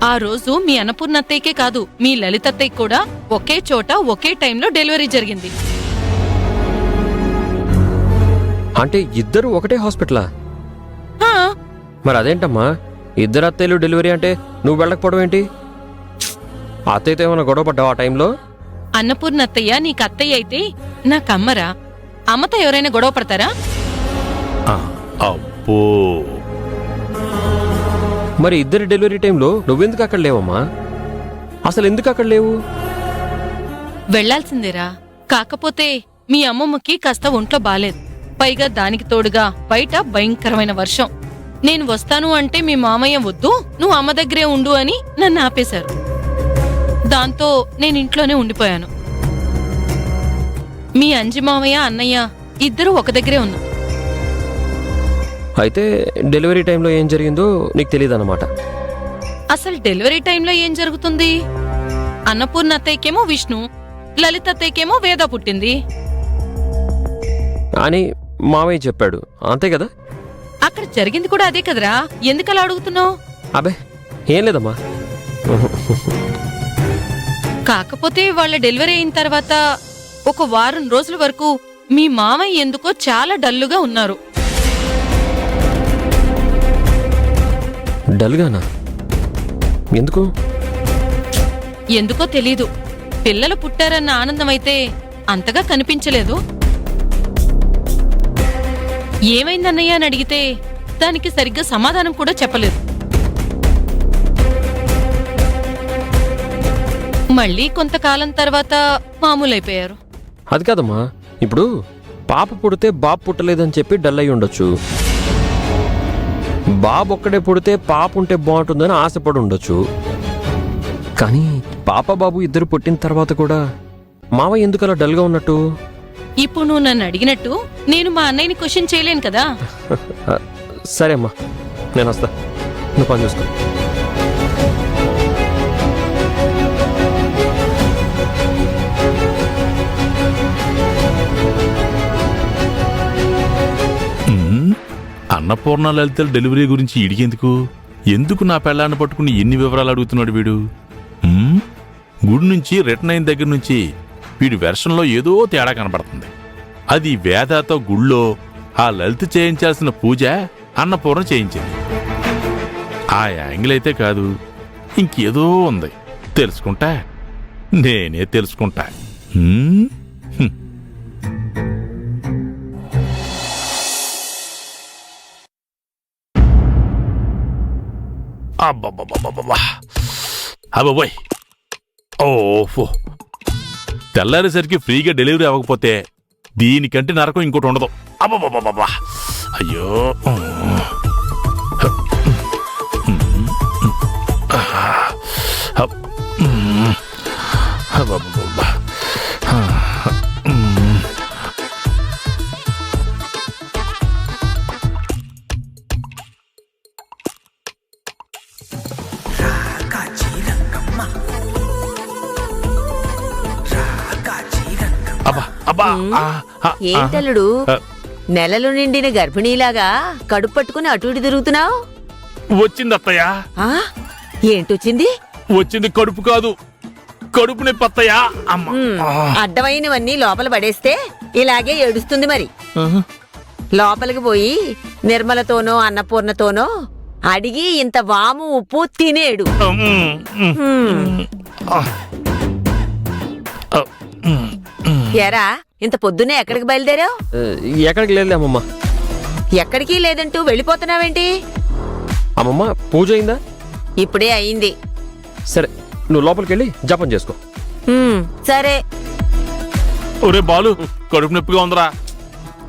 ఆ రోజు మీ అన్నపూర్ణత్తయ్యకే కాదు, మీ లలితత్తయ్య కూడా ఒకే చోట ఒకే టైంలో డెలివరీ జరిగింది. అంటే ఇద్దరు ఒకటే హాస్పిటలా? హా, మరి అదేంటమ్మా, ఇద్దరు అత్తయ్యలు డెలివరీ అంటే నువ్వు వెళ్ళకపోవడం ఏంటి? అత్తయ్యతో ఏమైనా గొడవ పడ్డావు ఆ టైంలో? అన్నపూర్ణత్తయ్య నీకు అత్తయ్య అయితే నాకమ్మరా? అమ్మతో ఎవరైనా గొడవ పడతారా? అబ్బో, మరి ఇద్దరి డెలివరీ టైంలో నువ్వెందుకు అక్కడ లేవమ్మా? అసలు ఎందుకు అక్కడ లేవు? వెళ్లాల్సిందేరా. కాకపోతే మీ అమ్మమ్మకి కాస్త ఒంట్లో బాలేదు. పైగా దానికి తోడుగా బయట భయంకరమైన వర్షం. నేను వస్తాను అంటే మీ మామయ్య వద్దు, నువ్వు అమ్మ దగ్గరే ఉండు అని నన్ను ఆపేశారు. దాంతో నేను ఇంట్లోనే ఉండిపోయాను. మీ అంజి మామయ్య అన్నయ్య ఇద్దరూ ఒక దగ్గరే ఉన్నా. అయితే డెలివరీ టైంలో ఏం జరిగిందో నీకు తెలియదన్నమాట. అసలు డెలివరీ టైంలో ఏం జరుగుతుంది? అన్నపూర్ణ అత్తయ్యకేమో విష్ణు, లలిత అత్తయ్యకేమో వేద పుట్టింది అని మామయ్య చెప్పాడు, అంతే కదా? అక్కడ జరిగింది కూడా అదే కదరా, ఎందుకలా అడుగుతున్నావు? అబే ఏం లేదమ్మా. కాకపోతే వాళ్ళ డెలివరీ అయిన తర్వాత ఒక వారం రోజుల వరకు మీ మామయ్య ఎందుకో చాలా డల్లుగా ఉన్నారు. డల్గానా? ఎందుకు? ఎందుకో తెలీదు. పిల్లలు పుట్టారన్న ఆనందమైతే అంతగా కనిపించలేదు. ఏమైందన్నయ్య అని అడిగితే దానికి సరిగ్గా సమాధానం కూడా చెప్పలేదు. మళ్ళీ కొంతకాలం తర్వాత మామూలైపోయారు. అది కాదమ్మా, ఇప్పుడు పాప పుడితే బాబు పుట్టలేదని చెప్పి డల్ అయి ఉండొచ్చు. బాబు ఒక్కడే పుడితే పాప ఉంటే బాగుంటుందని ఆశపడి ఉండొచ్చు. కానీ పాప బాబు ఇద్దరు పుట్టిన తర్వాత కూడా మావయ్య ఎందుకు అలా డల్గా ఉన్నట్టు? ఇప్పుడు నువ్వు నన్ను అడిగినట్టు నేను మా అన్నయ్యని క్వశ్చన్ చేయలేను కదా. సరే అమ్మా, నేను వస్తా, నువ్వు పని చూసుకో. అన్నపూర్ణ లలితల డెలివరీ గురించి ఇడిగేందుకు? ఎందుకు నా పెళ్ళాన్ని పట్టుకుని ఎన్ని వివరాలు అడుగుతున్నాడు వీడు? గుడి నుంచి రిటర్న్ అయిన దగ్గర నుంచి వీడి వెర్షన్లో ఏదో తేడా కనపడుతుంది. అది వేదాతో గుళ్ళో ఆ లలిత చేయించాల్సిన పూజ అన్నపూర్ణ చేయించింది. ఆ యాంగిల్ అయితే కాదు, ఇంకేదో ఉంది. తెలుసుకుంటా, నేనే తెలుసుకుంటా. అబ్బాబోయ్, ఓఫో, తెల్లారేసరికి ఫ్రీగా డెలివరీ అవ్వకపోతే దీనికంటే నరకం ఇంకోటి ఉండదు. అబ్బాబాబా, అయ్యో. ఏంటల్లుడు, నెలలు నిండిన గర్భిణీలాగా కడుపు పట్టుకుని అటు ఇటు తిరుగుతున్నావు? వచ్చింది అత్తయ్య. ఏంటొచ్చింది? వచ్చింది కడుపు కాదు, కడుపు నొప్పి అత్తయ్య. అడ్డమైనవన్నీ లోపల పడేస్తే ఇలాగే ఏడుస్తుంది. మరి లోపలికి పోయి నిర్మలతోనో అన్నపూర్ణతోనో అడిగి ఇంత వాము ఉప్పు తినేడు. ఎరా, ఇంత పొద్దునే ఎక్కడికి బయలుదేరావు? ఎక్కడికి లేదులే అమ్మమ్మ. ఎక్కడికి లేదంటూ వెళ్ళిపోతున్నావేంటి? అమ్మమ్మ, పూజ అయిందా? ఇప్పుడే అయింది. సరే, నువ్వు లోపలికి వెళ్ళి జపం చేసుకో. సరే. ఒరే బాలు, కడుపు నొప్పిగా ఉందిరా.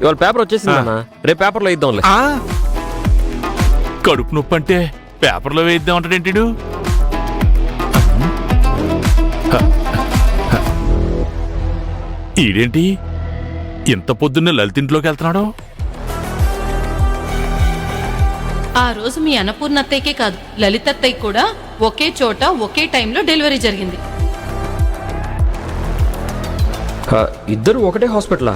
ఇవాళ పేపర్ వచ్చేసిందన్నా, రేపు పేపర్లో ఇద్దాంలే. కడుపు నొప్పి అంటే పేపర్లో వేయిద్దాం అంటాడేంటి? ఈడేంటి ఇంత పొద్దున్నే లలితింట్లోకి వెళ్తున్నాడు? ఆ రోజు మీ అన్నపూర్ణ అత్తయ్యకే కాదు, లలిత అత్తయ్య కూడా ఒకే చోట ఒకే టైంలో డెలివరీ జరిగింది. ఇద్దరు ఒకటే హాస్పిటలా?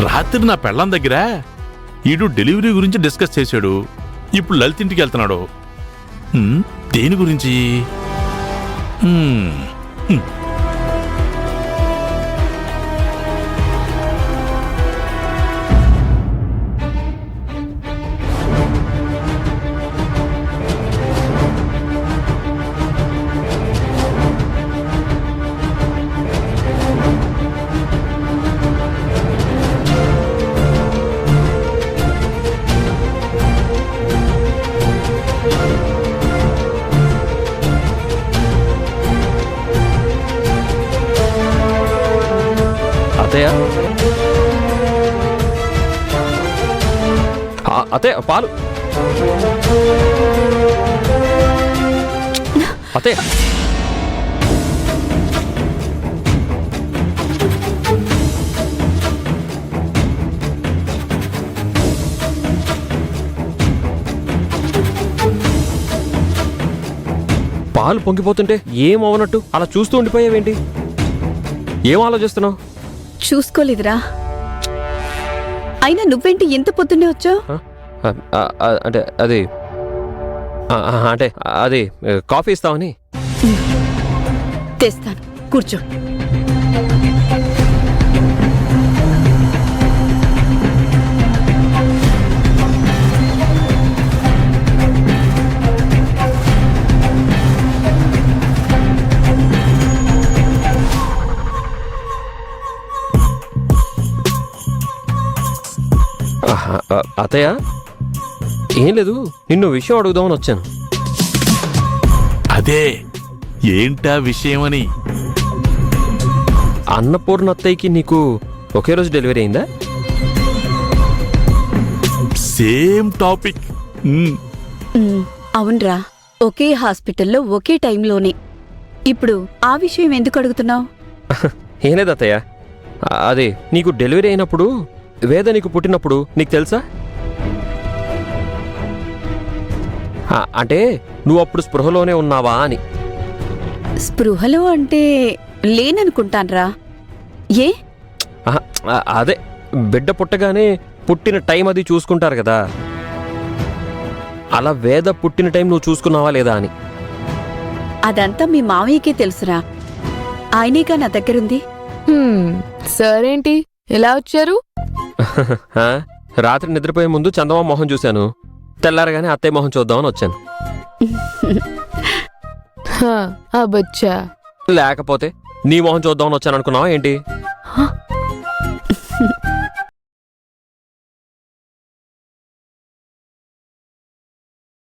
రాత్రి నా పెళ్ళం దగ్గర ఈడు డెలివరీ గురించి డిస్కస్ చేశాడు. ఇప్పుడు లలితింటికి వెళ్తున్నాడు. దేని గురించి? హ్మ్, హ్మ్. అత్తయ్య అత్తయ్య పాలు. అత్తయ్య పాలు పొంగిపోతుంటే ఏం అవనట్టు అలా చూస్తూ ఉండిపోయావేంటి? ఏం ఆలోచిస్తున్నావు? చూసుకోలేదురా. అయినా నువ్వేంటి ఎంత పొద్దున్నే వచ్చావు? అంటే అది అంటే అది కాఫీ ఇస్తావని. తెస్తాను, కూర్చో. అత్తయ్య ఏం లేదు, నిన్ను విషయం అడుగుదామని వచ్చాను. అదే ఏంటా విషయమని? అన్నపూర్ణ అత్తయ్యకి నీకు ఒకే రోజు డెలివరీ అయిందా? Same topic. అవునరా, ఒకే హాస్పిటల్లో ఒకే టైంలోనే. ఇప్పుడు ఆ విషయం ఎందుకు అడుగుతున్నావు? ఏం లేదు అత్తయ్య, అదే నీకు డెలివరీ అయినప్పుడు వేద నీకు పుట్టినప్పుడు నీకు తెలుసా? అంటే నువ్వు అప్పుడు స్పృహలోనే ఉన్నావా అని. స్పృహలో అంటే లేననుకుంటాన్రా. ఏ? అదే బిడ్డ పుట్టగానే పుట్టిన టైం అది చూసుకుంటారు కదా, అలా వేద పుట్టిన టైం నువ్వు చూసుకున్నావా లేదా అని. అదంతా మీ మామయ్యకే తెలుసురా, ఆయనేగా నా దగ్గరుంది. సరేంటి ఎలా వచ్చారు? రాత్రి నిద్రపోయే ముందు చందమా మొహం చూశాను, తెల్లారగానే అత్తయ్య మొహం చూద్దామని వచ్చాను. బచ్చా లేకపోతే నీ మొహం చూద్దామని వచ్చాను అనుకున్నావా ఏంటి?